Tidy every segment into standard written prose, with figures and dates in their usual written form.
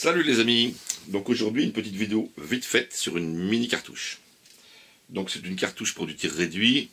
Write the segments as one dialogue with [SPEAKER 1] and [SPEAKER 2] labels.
[SPEAKER 1] Salut les amis. Donc aujourd'hui une petite vidéo vite faite sur une mini cartouche. Donc c'est une cartouche pour du tir réduit,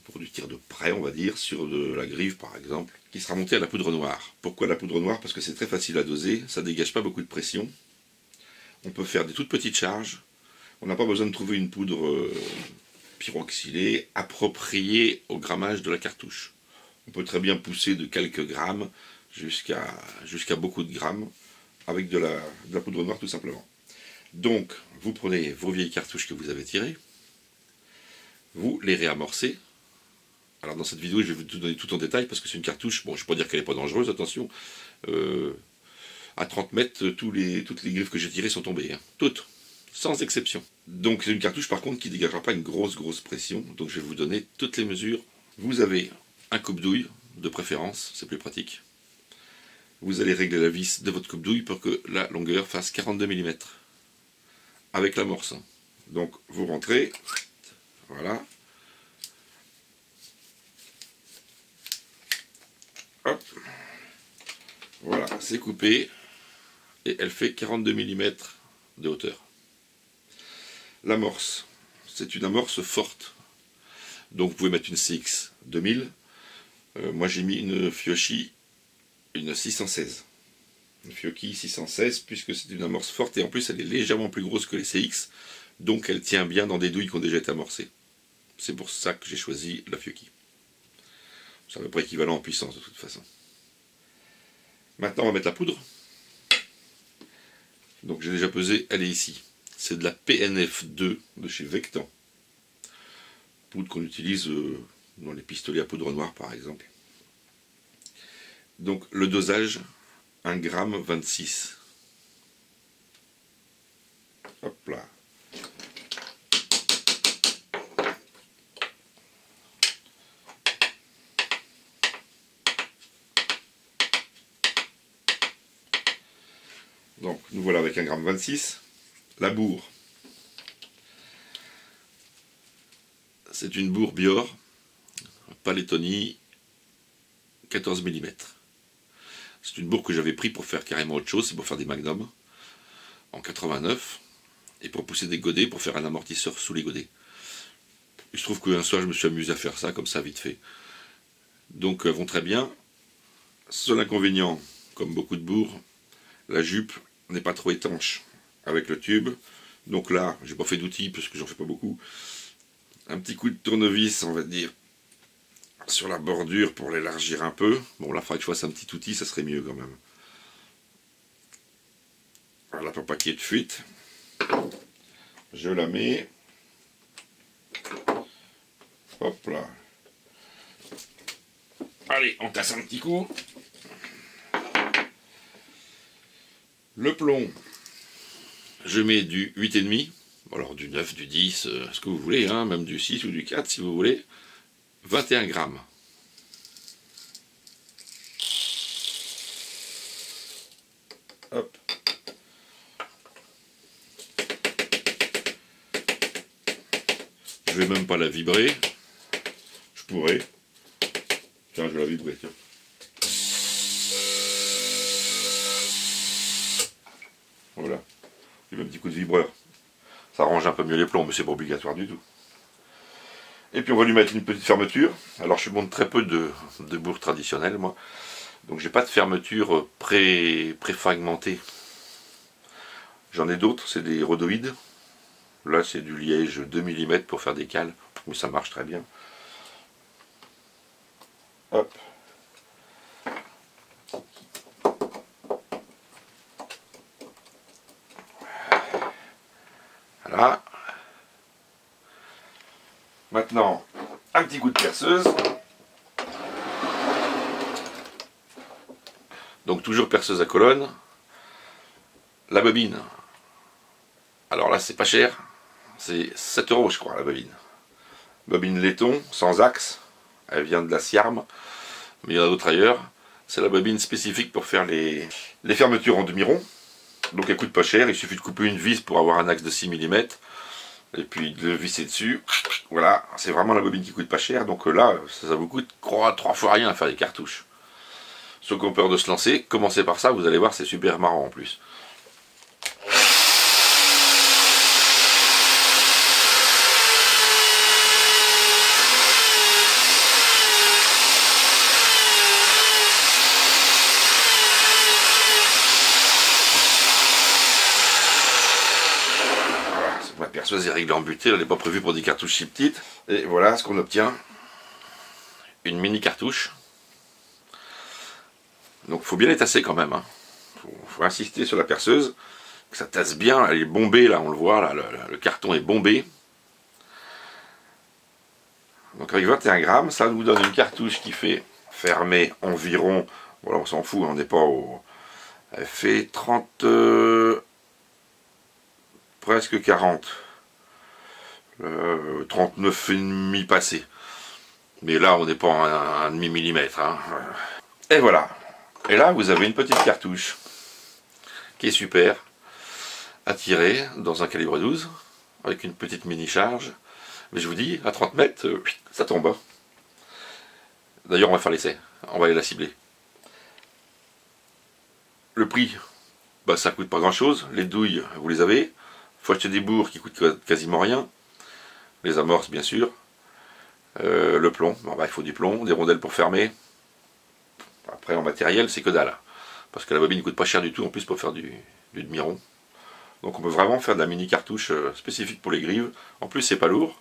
[SPEAKER 1] pour du tir de près on va dire, sur de la grive par exemple, qui sera montée à la poudre noire. Pourquoi la poudre noire? Parce que c'est très facile à doser, ça dégage pas beaucoup de pression. On peut faire des toutes petites charges. On n'a pas besoin de trouver une poudre pyroxylée appropriée au grammage de la cartouche. On peut très bien pousser de quelques grammes jusqu'à beaucoup de grammes avec de la poudre noire tout simplement. Donc vous prenez vos vieilles cartouches que vous avez tirées, vous les réamorcez. Alors dans cette vidéo je vais vous tout donner tout en détail parce que c'est une cartouche, bon je ne peux pas dire qu'elle n'est pas dangereuse, attention, à 30 mètres toutes les griffes que j'ai tirées sont tombées, hein. Toutes, sans exception. Donc c'est une cartouche par contre qui ne dégagera pas une grosse pression, donc je vais vous donner toutes les mesures. Vous avez un coupe-douille de préférence, c'est plus pratique. Vous allez régler la vis de votre coupe-douille pour que la longueur fasse 42 mm avec l'amorce. Donc vous rentrez, voilà. Hop. Voilà, c'est coupé et elle fait 42 mm de hauteur. L'amorce, c'est une amorce forte. Donc vous pouvez mettre une CX 2000. Moi j'ai mis une Fiocchi, une 616. Une Fiocchi 616 puisque c'est une amorce forte et en plus elle est légèrement plus grosse que les CX. Donc elle tient bien dans des douilles qui ont déjà été amorcées. C'est pour ça que j'ai choisi la Fiocchi. C'est à peu près équivalent en puissance de toute façon. Maintenant on va mettre la poudre. Donc j'ai déjà pesé, elle est ici. C'est de la PNF2 de chez Vectan. Poudre qu'on utilise dans les pistolets à poudre noire par exemple. Donc le dosage 1,26 g. Hop là. Donc nous voilà avec 1,26 g. La bourre. C'est une bourre Bior, Paletoni, 14 mm. C'est une bourre que j'avais pris pour faire carrément autre chose, c'est pour faire des magnums en 89 et pour pousser des godets, pour faire un amortisseur sous les godets. Il se trouve qu'un soir je me suis amusé à faire ça, comme ça vite fait. Donc elles vont très bien. Seul inconvénient, comme beaucoup de bourres, la jupe n'est pas trop étanche avec le tube. Donc là, j'ai pas fait d'outils parce que j'en fais pas beaucoup. Un petit coup de tournevis, on va dire, sur la bordure pour l'élargir un peu. Bon, là, il faudrait que je fasse un petit outil, ça serait mieux quand même. Voilà, pour pas qu'il y ait de fuite. Je la mets. Hop là. Allez, on casse un petit coup. Le plomb, je mets du 8,5. Alors du 9, du 10, ce que vous voulez, hein, même du 6 ou du 4 si vous voulez. 21 grammes. Hop. Je vais même pas la vibrer. Je pourrais. Tiens, je vais la vibrer, tiens. Voilà. J'ai mis un petit coup de vibreur. Ça range un peu mieux les plombs, mais c'est pas obligatoire du tout. Et puis on va lui mettre une petite fermeture. Alors je monte très peu de bourre traditionnelle moi. Donc j'ai pas de fermeture préfragmentée. J'en ai d'autres, c'est des rhodoïdes. Là c'est du liège 2 mm pour faire des cales. Mais ça marche très bien. Hop. Voilà. Maintenant, un petit coup de perceuse. Donc toujours perceuse à colonne. La bobine. Alors là, c'est pas cher. C'est 7 € je crois la bobine. Bobine laiton, sans axe. Elle vient de la Siarm. Mais il y en a d'autres ailleurs. C'est la bobine spécifique pour faire les fermetures en demi-rond. Donc elle coûte pas cher. Il suffit de couper une vis pour avoir un axe de 6 mm. Et puis de visser dessus. Voilà, c'est vraiment la bobine qui coûte pas cher. Donc là, ça vous coûte 3 fois rien à faire des cartouches. Ceux qui ont peur de se lancer, commencez par ça, vous allez voir, c'est super marrant en plus. perceuse est réglée en butée, elle n'est pas prévue pour des cartouches si petites. Et voilà ce qu'on obtient. Une mini cartouche. Donc il faut bien les tasser quand même. Faut insister sur la perceuse, que ça tasse bien. Elle est bombée là, on le voit, là, le carton est bombé. Donc avec 21 grammes, ça nous donne une cartouche qui fait fermer environ, voilà on s'en fout, on n'est pas au... Elle fait 30... presque 40. 39,5 passé. Mais là on n'est pas à un demi-millimètre. Hein. Et voilà. Et là vous avez une petite cartouche qui est super, à tirer dans un calibre 12, avec une petite mini-charge. Mais je vous dis, à 30 mètres, ça tombe. D'ailleurs, on va faire l'essai. On va aller la cibler. Le prix, bah, ça coûte pas grand chose. Les douilles, vous les avez. Il faut acheter des bourres qui coûtent quasiment rien. Les amorces, bien sûr. Le plomb, bon, bah, il faut du plomb, des rondelles pour fermer. Après, en matériel, c'est que dalle. Parce que la bobine ne coûte pas cher du tout, en plus, pour faire du demi-rond. Donc on peut vraiment faire de la mini cartouche spécifique pour les grives. En plus, c'est pas lourd.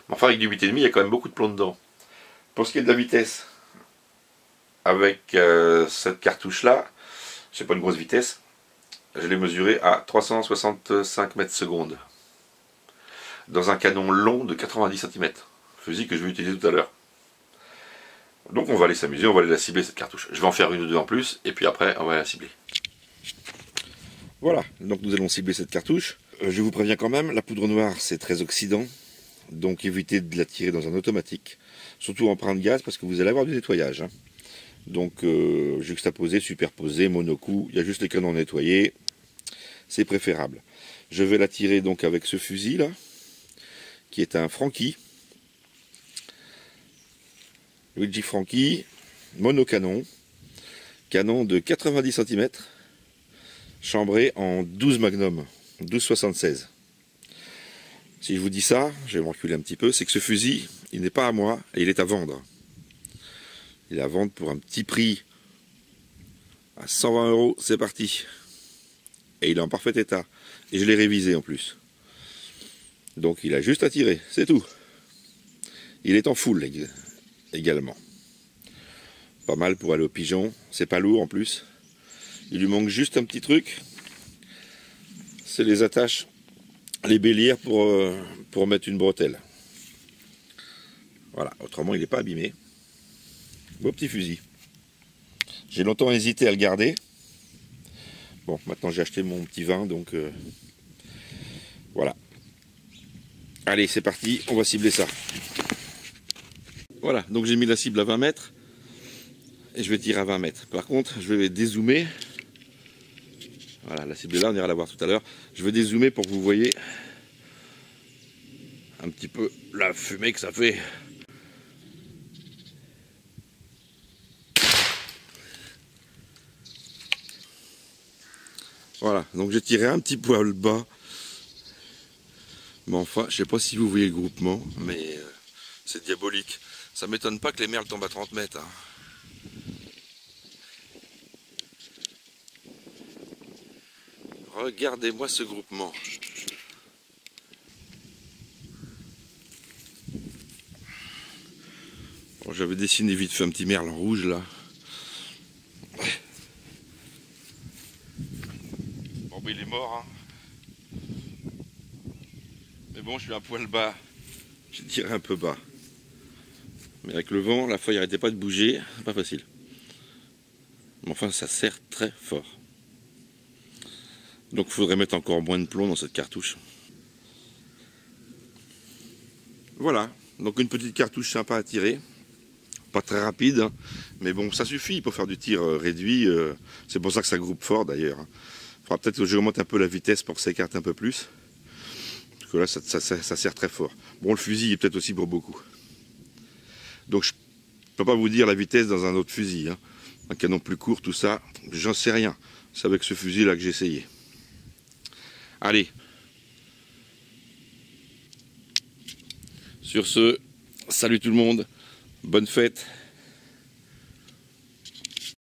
[SPEAKER 1] Mais enfin, avec du 8,5, il y a quand même beaucoup de plomb dedans. Pour ce qui est de la vitesse, avec cette cartouche-là, c'est pas une grosse vitesse. Je l'ai mesuré à 365 mètres secondes. Dans un canon long de 90 cm. Fusil que je vais utiliser tout à l'heure. Donc on va aller s'amuser, on va aller la cibler cette cartouche. Je vais en faire une ou deux en plus, et puis après, on va la cibler. Voilà, donc nous allons cibler cette cartouche. Je vous préviens quand même, la poudre noire c'est très oxydant, donc évitez de la tirer dans un automatique, surtout en prendre gaz parce que vous allez avoir du nettoyage. Hein. Donc juxtaposé, superposé, monocoup, il y a juste les canons nettoyés, c'est préférable. Je vais la tirer donc avec ce fusil là, qui est un Franchi, Luigi Franchi, monocanon, canon de 90 cm. Chambré en 12 Magnum, 12,76. Si je vous dis ça, je vais me reculer un petit peu, c'est que ce fusil, il n'est pas à moi, et il est à vendre. Il est à vendre pour un petit prix, à 120 €, c'est parti. Et il est en parfait état. Et je l'ai révisé en plus. Donc il a juste à tirer, c'est tout. Il est en full également. Pas mal pour aller au pigeon, c'est pas lourd en plus. Il lui manque juste un petit truc, c'est les attaches, les bélières pour mettre une bretelle. Voilà, autrement il n'est pas abîmé. Beau petit fusil. J'ai longtemps hésité à le garder. Bon, maintenant j'ai acheté mon petit vin, donc voilà. Allez, c'est parti, on va cibler ça. Voilà, donc j'ai mis la cible à 20 mètres, et je vais tirer à 20 mètres. Par contre, je vais dézoomer. Voilà, la cible est là, on ira la voir tout à l'heure. Je vais dézoomer pour que vous voyez un petit peu la fumée que ça fait. Voilà, donc j'ai tiré un petit poil bas. Mais enfin, je sais pas si vous voyez le groupement, mais c'est diabolique. Ça m'étonne pas que les merles tombent à 30 mètres. Hein. Regardez-moi ce groupement. Bon, j'avais dessiné vite fait un petit merle en rouge là. Bon, ben, il est mort. Hein. Mais bon, je suis un poil bas. J'ai tiré un peu bas. Mais avec le vent, la feuille n'arrêtait pas de bouger. C'est pas facile. Mais enfin, ça serre très fort. Donc il faudrait mettre encore moins de plomb dans cette cartouche. Voilà, donc une petite cartouche sympa à tirer. Pas très rapide, hein, mais bon, ça suffit pour faire du tir réduit. C'est pour ça que ça groupe fort d'ailleurs. Il faudra peut-être que j'augmente un peu la vitesse pour que ça écarte un peu plus. Parce que là, ça serre très fort. Bon, le fusil est peut-être aussi pour beaucoup. Donc je ne peux pas vous dire la vitesse dans un autre fusil. Hein. Un canon plus court, tout ça, j'en sais rien. C'est avec ce fusil là que j'ai essayé. Allez. Sur ce, salut tout le monde, bonne fête.